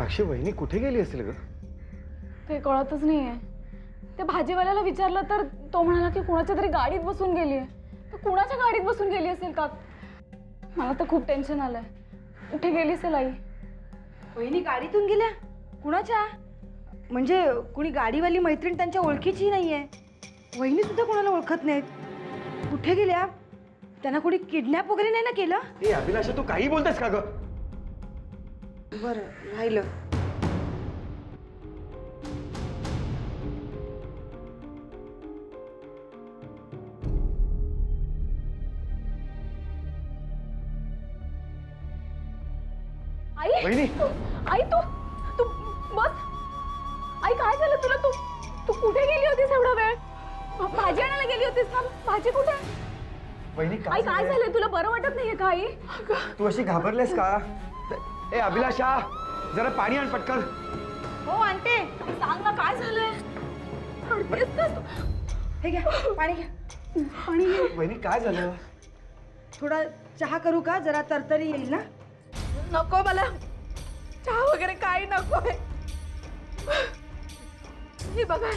साक्षी वहिनी कुठे गेली असेल ग? ते कळतच नाहीये. ते भाजीवाल्याला विचारलं तर तो म्हणाला की कुणाच्या तरी गाडीत बसून गेली आहे. तर कुणाच्या गाडीत बसून गेली असेल का? मला तर खूप टेन्शन आलंय. कुठे गेली असेल आई? वहिनी गाडीतून गेल्या? कुणाच्या? म्हणजे कुणी गाडीवाली मैत्रीण त्यांच्या ओळखीची नाहीये. वहिनी सुद्धा कोणाला ओळखत नाहीत. कुठे गेल्या? त्यांना कोणी किडनॅप वगैरे नाही ना केलं? ए अभिलाषा, तू काही बोलतेस का ग? बरं राहिलं. आई वहिनी, आई तू तू बस. आई काय झालं तुला? तू तू कुठे गेली होतीस एवढा वेळ? भाजी आणायला गेली होतीस ना? भाजी कुठे? वहिनी आई काय झालंय? तुला बरं वाटत नाहीये का आई? तू अशी घाबरलेस का? ए अभिलाषा, जरा पाणी आण पटकन. हो आणते. सांग ना काय झालंय? रडतेस का तू? हे घ्या पाणी घ्या. पाणी घे. वहिनी काय झालं? थोडा चहा करू का? जरा तरतरी येईल ना. नको मला चहा वगैरे काही नकोय. हे बघा,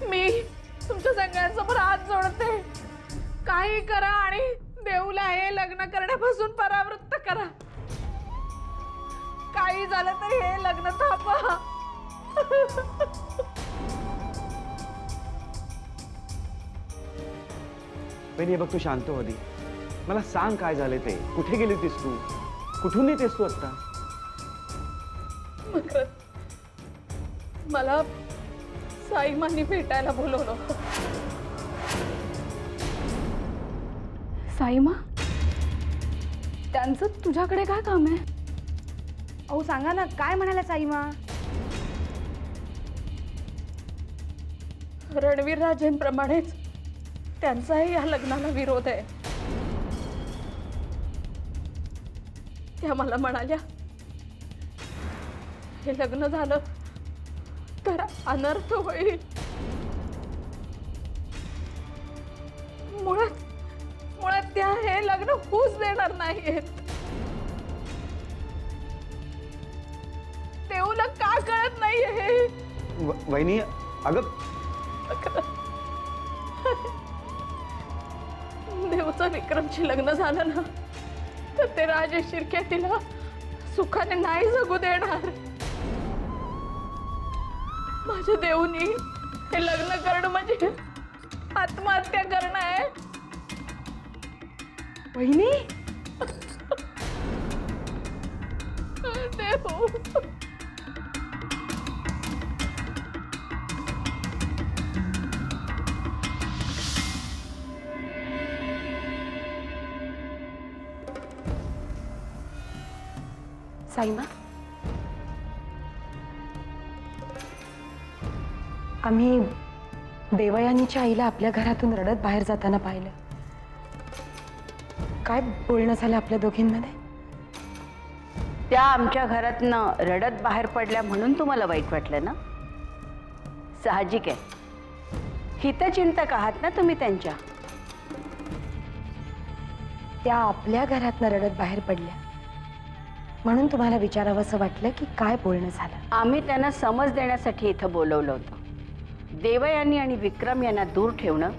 मी तुमच्या सगळ्यांसमोर हात जोडते. काही करा आणि देऊला हे लग्न करण्यापासून परावृत्त करा. काही झालं तर हे लग्न थांबवा. वहिनी बघ, तू शांत हो आधी. मला सांग काय झाले ते. कुठे गेली होतीस तू? कुठून येतेस तू आता? मला साईमांनी भेटायला बोलवलं. साईमा, त्यांचं तुझ्याकडे काय काम आहे? अहो सांगा ना, काय म्हणाल्या साईमा? रणवीर राजेंप्रमाणेच त्यांचाही या लग्नाला विरोध आहे. त्या मला म्हणाल्या, हे लग्न झालं तर अनर्थ होईल. मुळात त्या हे लग्न होऊच देणार नाहीयेत. देऊला का कळत नाहीये हे? वहिनी अगं, देवचं विक्रमशी लग्न झालं ना तर ते राजेश शिर्के तिला सुखाने नाही जगू देणार. माझ्या देऊनी हे लग्न करणं म्हणजे आत्महत्या करणं आहे. वहिनी देऊ, साईमा, आम्ही देवयानीच्या आईला आपल्या घरातून रडत बाहेर जाताना पाहिलं. काय बोलणं झालं आपल्या दोघींमध्ये? त्या आमच्या घरातनं रडत बाहेर पडल्या म्हणून तुम्हाला वाईट वाटलं ना? साहजिक आहे. हितचिंतक आहात ना तुम्ही त्यांच्या. त्या आपल्या घरातनं रडत बाहेर पडल्या म्हणून तुम्हाला विचारावंसं वाटलं की काय बोलणं झालं? आम्ही त्यांना समज देण्यासाठी इथं बोलवलं होतं. देवयानी आणि विक्रम यांना दूर ठेवणं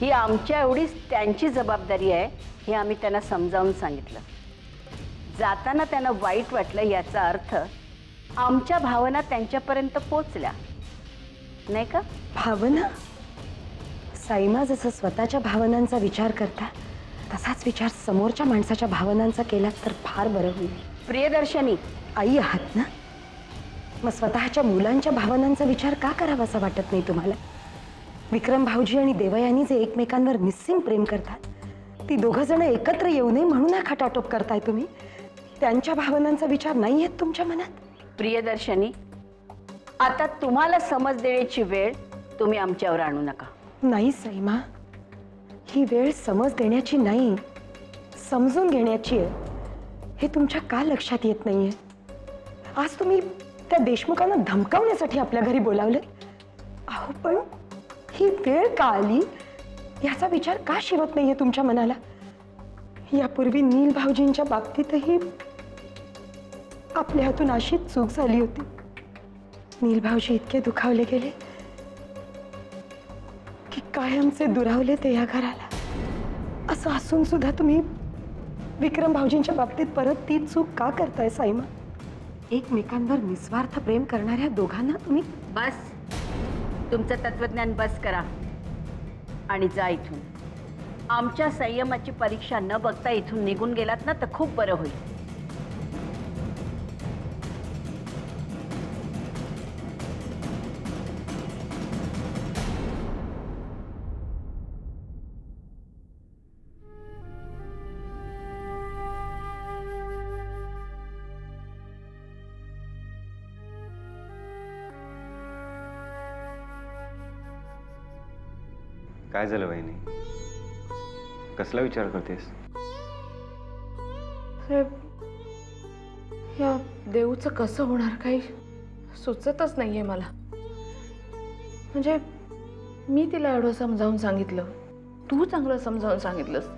ही आमच्या एवढीच त्यांची जबाबदारी आहे हे आम्ही त्यांना समजावून सांगितलं. जाताना त्यांना वाईट वाटलं याचा अर्थ आमच्या भावना त्यांच्यापर्यंत पोचल्या नाही का? भावना? साईमा, जसं स्वतःच्या भावनांचा विचार करता तसाच विचार समोरच्या माणसाच्या भावनांचा केलात तर फार बरं होईल. प्रियदर्शनी, आई आहात ना, मग स्वतःच्या मुलांच्या भावनांचा विचार का करावा असं वाटत नाही तुम्हाला? विक्रम भाऊजी आणि देवयानी जे एकमेकांवर निस्सीम प्रेम करतात, ती दोघं जण एकत्र येऊ नये म्हणून हा खटाटोप करताय तुम्ही. त्यांच्या भावनांचा विचार नाही आहेत तुमच्या मनात? प्रियदर्शनी, आता तुम्हाला समज देण्याची वेळ तुम्ही आमच्यावर आणू नका. नाही साईमा, ही वेळ समज देण्याची नाही, समजून घेण्याची आहे. हे तुमच्या का लक्षात येत नाहीये? आज तुम्ही त्या देशमुखांना धमकावण्यासाठी आपल्या घरी बोलावले. अहो पण ही वेळ का आली याचा विचार का शिवत नाहीये तुमच्या मनाला? यापूर्वी नील भाऊजींच्या बाबतीतही आपल्या हातून अशीच चूक झाली होती. नील भाऊजी इतके दुखावले गेले की कायमचे दुरावले ते या घराला. असं असून सुद्धा तुम्ही विक्रम भाऊजींच्या बाबतीत परत ती चूक का करताय साईमा? एकमेकांवर निस्वार्थ प्रेम करणाऱ्या दोघांना तुम्ही बस, तुमचं तत्वज्ञान बस करा आणि जा इथून. आमच्या संयमाची परीक्षा न बघता इथून निघून गेलात ना तर खूप बरं होईल. काय झालं वहिनी? कसला विचार करतेस? या देऊचं कसं होणार काही सुचतच नाहीये मला. म्हणजे मी तिला एवढं समजावून सांगितलं, तू चांगलं समजावून सांगितलंस,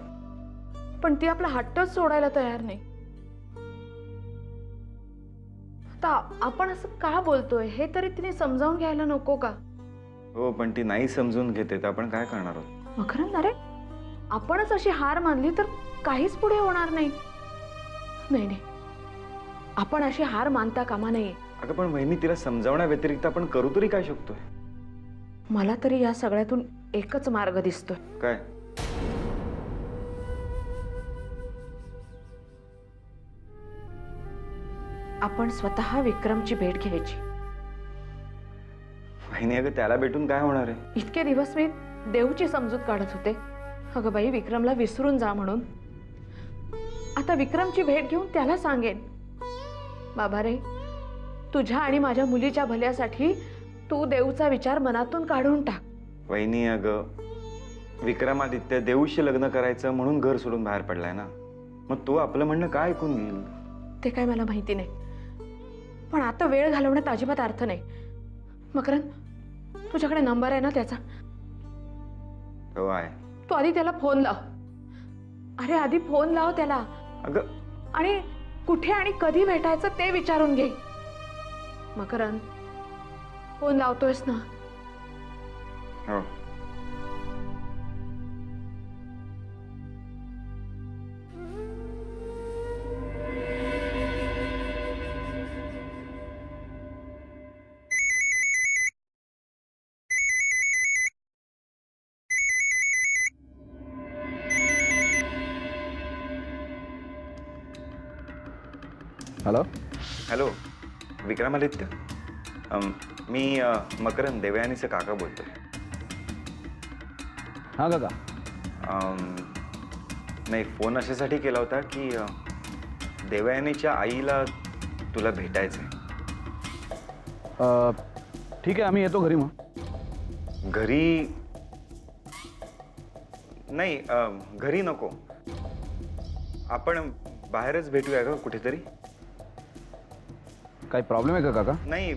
पण ती आपला हट्टच सोडायला तयार नाही. आता आपण असं का बोलतोय हे तरी तिने समजावून घ्यायला नको का? हो, पण ती नाही समजून घेते तर आपण काय करणार आहोत? मकरंद, अरे आपणच अशी हार मानली तर काहीच पुढे होणार नाही. नाही नाही, आपण अशी हार मानता कामा नये. अगं पण वहिनी, तिला समजावण्या व्यतिरिक्त आपण करू तरी काय शकतोय? मला तरी या सगळ्यातून एकच मार्ग दिसतोय. काय? आपण स्वतः विक्रमची भेट घ्यायची. वहिनी, अगं त्याला भेटून काय होणार आहे? इतके दिवस मी देवची समजूत काढत होते, अगं बाई विक्रमला विसरून जा म्हणून. आता विक्रमची भेट घेऊन त्याला सांगेन, बाबा रे, तुझ्या आणि माझ्या मुलीच्या भल्यासाठी तू देवचा विचार मनातून काढून टाक. वहिनी, अगं विक्रमादित्य देऊशी लग्न करायचं म्हणून घर सोडून बाहेर पडलाय ना, मग तो आपलं म्हणणं काय ऐकून घेईल? ते काय मला माहिती नाही, पण आता वेळ घालवण्यात अजिबात अर्थ नाही. मकरंद, तुझ्याकडे नंबर आहे ना त्याचा? हो आहे. तू आधी त्याला फोन लाव. अरे आधी फोन लाव त्याला. अगं आणि कुठे आणि कधी भेटायचं ते विचारून घे. मकरंद, फोन लावतोयस ना? हो. Hello hello, Vikramaditya. मी मकरंद, देवयानीचं काका बोलतोय. हां काका. नाही, फोन अशासाठी केला होता की देवयानीच्या आईला तुला भेटायचंय. ठीक आहे, आम्ही येतो घरी. मग घरी नाही, घरी नको, आपण बाहेरच भेटूया का कुठेतरी? काही प्रॉब्लेम आहे का काका? नाही,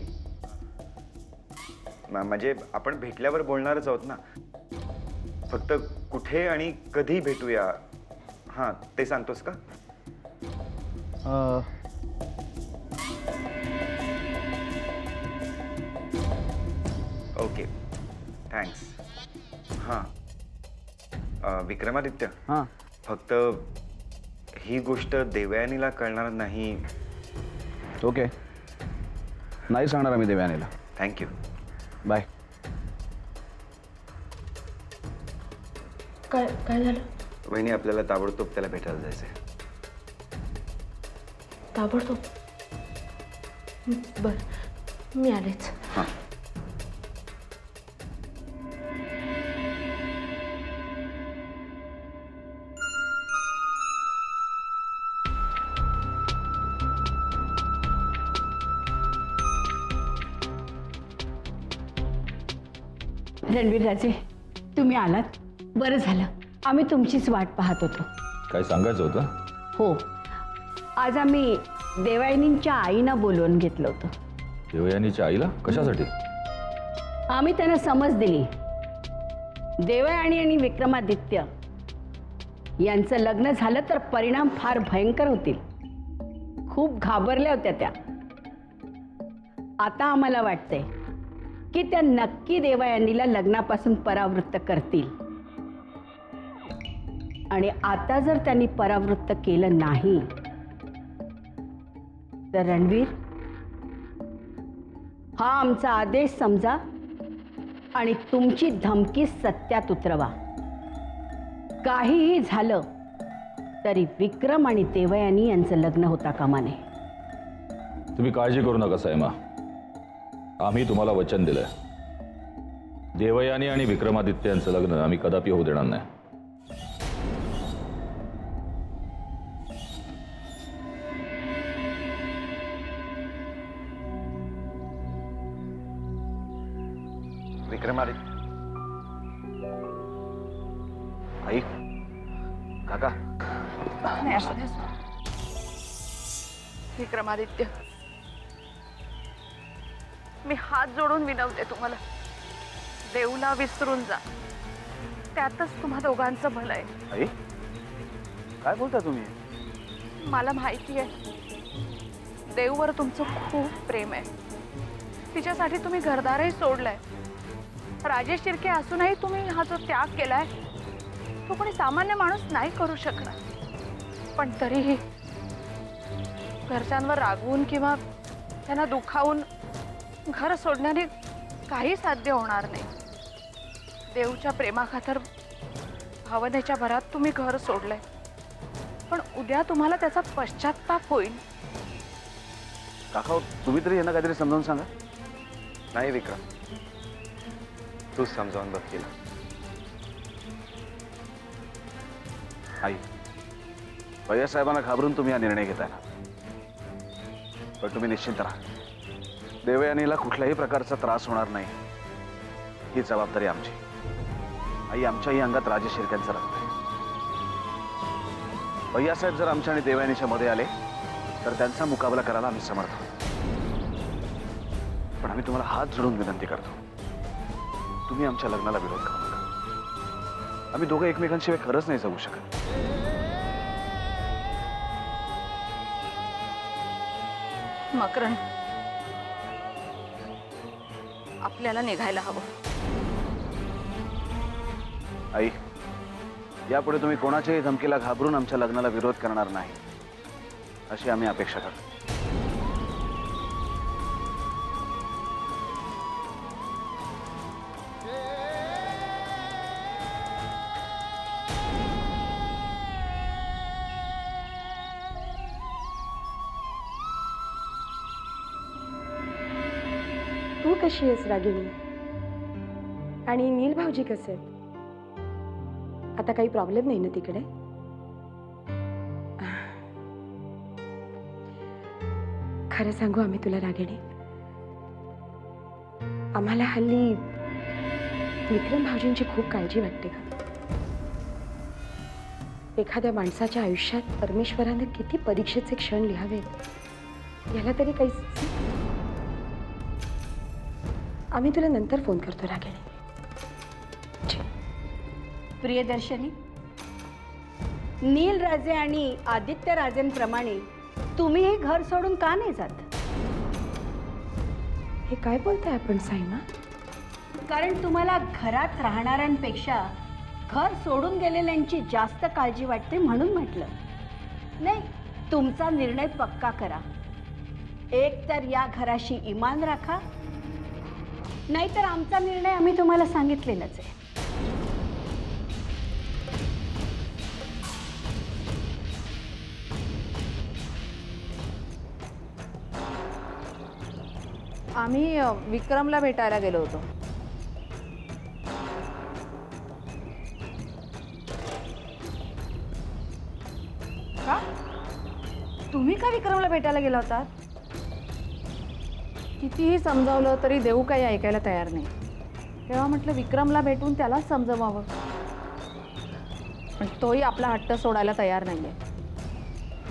म्हणजे आपण भेटल्यावर बोलणारच आहोत ना, फक्त कुठे आणि कधी भेटूया हां ते सांगतोस का? Okay, thanks. हां, विक्रमादित्य, हां फक्त ही गोष्ट देवयानीला कळणार नाही. ओके, नाही सांगणार आम्ही देवयानीला. थँक्यू. बाय. काय काय झालं? वहिनी, आपल्याला ताबडतोब त्याला भेटायला जायचंय. ताबडतोब? बर, मी आलेच. हां. रणवीरराजे, तुम्ही आलात, बरं झालं. आम्ही तुमचीच वाट पाहत होतो. काय सांगायचं होतं? हो, आज आम्ही देवयानींच्या आईना बोलवून घेतलं होतं. देवयानीच्या आईला? कशासाठी? आम्ही त्यांना समज दिली, देवयानी आणि विक्रमादित्य यांचं लग्न झालं तर परिणाम फार भयंकर होतील. खूप घाबरल्या होत्या त्या. आता आम्हाला वाटतंय की त्या नक्की देवयानीला लग्नापासून परावृत्त करतील. आणि आता जर त्यांनी परावृत्त केलं नाही तर रणवीर, हा आमचा आदेश समजा आणि तुमची धमकी सत्यात उतरवा. काहीही झालं तरी विक्रम आणि देवयानी यांचं लग्न होता कामा नये. तुम्ही काळजी करू नका सायमा. आम्ही तुम्हाला वचन दिलंय, देवयानी आणि विक्रमादित्य यांचं लग्न आम्ही कदापि होऊ देणार नाही. विक्रमादित्य, आई, काका, विक्रमादित्य, मी हात जोडून विनवते तुम्हाला, देवला विसरून जा. त्यातच तुम्हा दोघांचं भलं आहे. आई, काय बोलता तुम्ही? मला माहिती आहे देववर तुमचं खूप प्रेम आहे. तिच्यासाठी तुम्ही घरदारही सोडलंय. राजेश शिर्के असूनही तुम्ही हा जो त्याग केलाय तो कोणी सामान्य माणूस नाही करू शकणार. पण तरीही घरच्यांवर रागवून किंवा त्यांना दुखावून घर सोडण्याने काही साध्य होणार नाही. देवच्या प्रेमाखातर भावनेच्या भरात तुम्ही घर सोडलंय, पण उद्या तुम्हाला त्याचा पश्चाताप होईल. काका, तुम्ही तरी यांना काहीतरी समजावून सांगा. नाही विक्रम, तूच समजावून बघ तिला. आई, भैयासाहेबांना घाबरून तुम्ही हा निर्णय घेताय ना, पण तुम्ही निश्चिंत राहा. देवयानीला कुठल्याही प्रकारचा त्रास होणार नाही, ही जबाबदारी आमची. आई, आमच्याही अंगात राजेश शिर्क्यांचं रक्त आहे. भैयासाहेब जर आमच्या आणि देवयानीच्या मध्ये आले तर त्यांचा मुकाबला करायला आम्ही समर्थ आहोत. पण आम्ही तुम्हाला हात जोडून विनंती करतो, तुम्ही आमच्या लग्नाला विरोध करू नका. आम्ही दोघं एकमेकांशिवाय खरंच नाही जगू शकत. मकरन, आपल्याला निघायला हवं. आई, यापुढे तुम्ही कोणाच्याही धमकीला घाबरून आमच्या लग्नाला विरोध करणार नाही अशी आम्ही अपेक्षा करतो. तू कशी आहेस रागिणी? आणि नील भाऊजी कसे आहेत? आता काही प्रॉब्लेम नाही ना तिकडे? खरं सांगू आम्ही तुला रागिणी, आम्हाला हल्ली विक्रम भाऊजींची खूप काळजी वाटते का. एखाद्या माणसाच्या आयुष्यात परमेश्वरानं किती परीक्षेचे क्षण लिहावेत याला तरी काही. आम्ही तुला नंतर फोन करतो रागिणी. प्रियदर्शनी, नील राजे आणि आदित्य राजेंप्रमाणे तुम्हीही घर सोडून का नाही जात? हे काय बोलताय आपण साईमा? कारण तुम्हाला घरात राहणाऱ्यांपेक्षा घर सोडून गेलेल्यांची जास्त काळजी वाटते म्हणून म्हटलं. नाही, तुमचा निर्णय पक्का करा. एक तर या घराशी इमान राखा, नाहीतर आमचा निर्णय आम्ही तुम्हाला सांगितलेलाच आहे. आम्ही विक्रमला भेटायला गेलो होतो. का? तुम्ही का विक्रमला भेटायला गेला होता? कितीही समजावलं तरी देऊ काही ऐकायला तयार नाही. तेव्हा म्हटलं विक्रमला भेटून त्यालाच समजवावं, पण तोही आपला हट्ट सोडायला तयार नाहीये.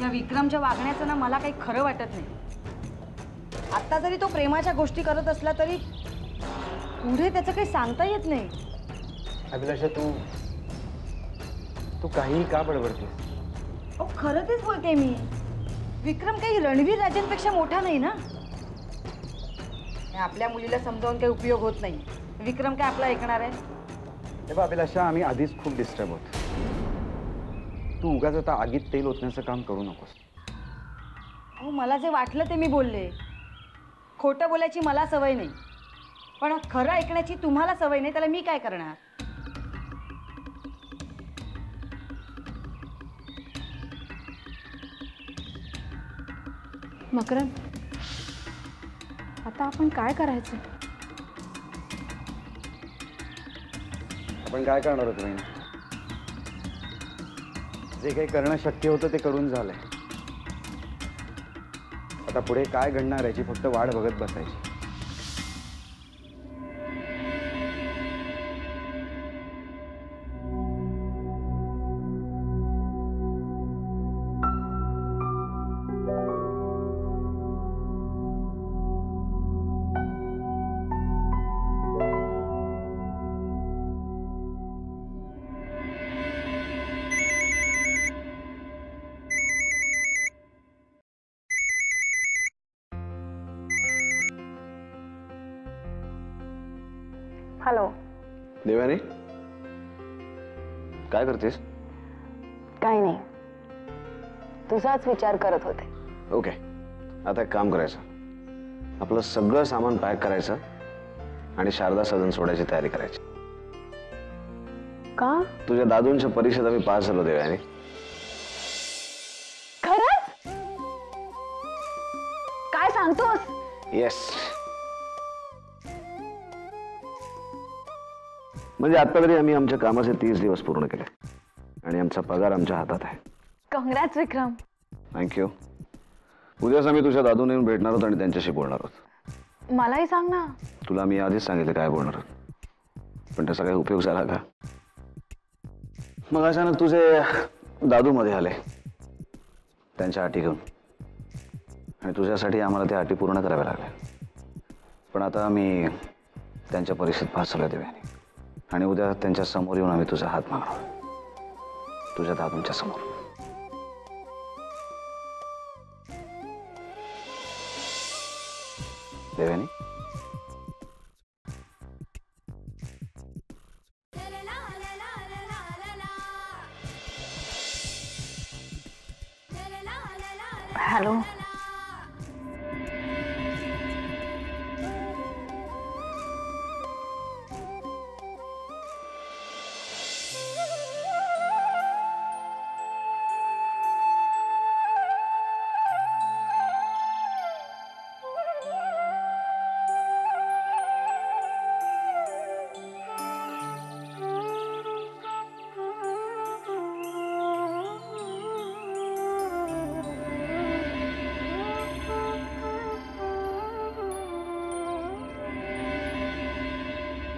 या विक्रमच्या वागण्याचं ना मला काही खरं वाटत नाही. आता जरी तो प्रेमाच्या गोष्टी करत असला तरी पुढे त्याचं काही सांगता येत नाही. अभिलाषा, तू काही का बडबडतेस? अहो, खरं तेच बोलते मी. विक्रम काही रणवीर राजांपेक्षा मोठा नाही ना. आपल्या मुलीला समजावून काही उपयोग होत नाही. विक्रम काय आपला ऐकणार आहे? हे बघ अभिलाषा, आम्ही आधीच खूप डिस्टर्ब होतो. तू उगाच आता आगीत तेल ओतण्याचं काम करू नकोस. अहो, मला जे वाटलं ते मी बोलले. खोटं बोलायची मला सवय नाही, पण खरं ऐकण्याची तुम्हाला सवय नाही, त्याला मी काय करणार? मकरंद, आता आपण काय करायचं? आपण काय करणार होतो बहिणी? जे काही करणं शक्य होतं ते करून झालंय. आता पुढे काय घडणार याची फक्त वाट बघत बसायची. हॅलो. देवयानी, काय करतेस? काही नाही, तुझाच विचार करत होते. ओके, आता एक काम करायचं. आपलं सगळं सामान पॅक करायचं आणि शारदा सदन सोडायची तयारी करायची. का? तुझ्या दादूंच्या परीक्षेत आम्ही पास झालो देवयानी. खरंच? काय सांगतोस? येस. म्हणजे आता तरी आम्ही आमच्या कामाचे 30 दिवस पूर्ण केले आणि आमचा पगार आमच्या हातात आहे. काँग्रॅट्स विक्रम. थँक्यू. उद्याच आम्ही तुझ्या दादून येऊन भेटणार आहोत आणि त्यांच्याशी बोलणार आहोत. मलाही सांग ना. तुला मी आधीच सांगितलं काय बोलणार आहोत, पण त्याचा काही उपयोग झाला का? मग अचानक तुझे दादू मध्ये आले त्यांच्या अटी घेऊन, आणि तुझ्यासाठी आम्हाला त्या अटी पूर्ण कराव्या लागल्या. पण आता आम्ही त्यांच्या परीक्षेत पास झालो देवयानी, आणि उद्या त्यांच्या समोर येऊन आम्ही तुझा हात मागणार, तुझ्या दादूंच्या समोर. देवयानी, हॅलो.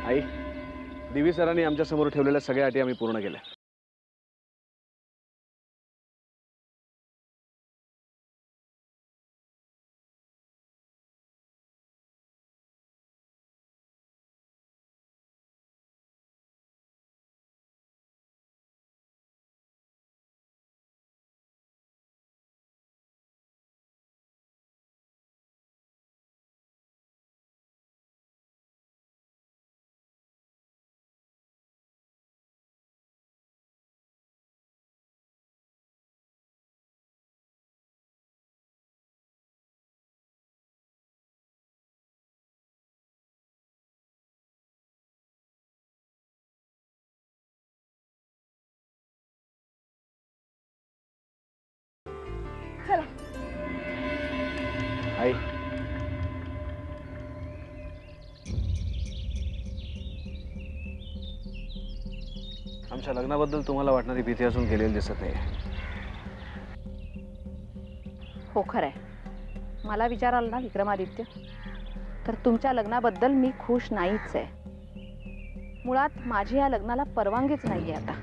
आई, दिवी सरांनी आमच्या समोर ठेवलेल्या सगळ्या अटी आम्ही पूर्ण केल्या. आई, आमच्या लग्नाबद्दल तुम्हाला वाटणारी भीती अजून गेलेली दिसत नाही. हो खरंय, मला विचाराल ना विक्रमादित्य, तर तुमच्या लग्नाबद्दल मी खुश नाहीच आहे. मुळात माझी या लग्नाला परवानगीच नाहीये आता.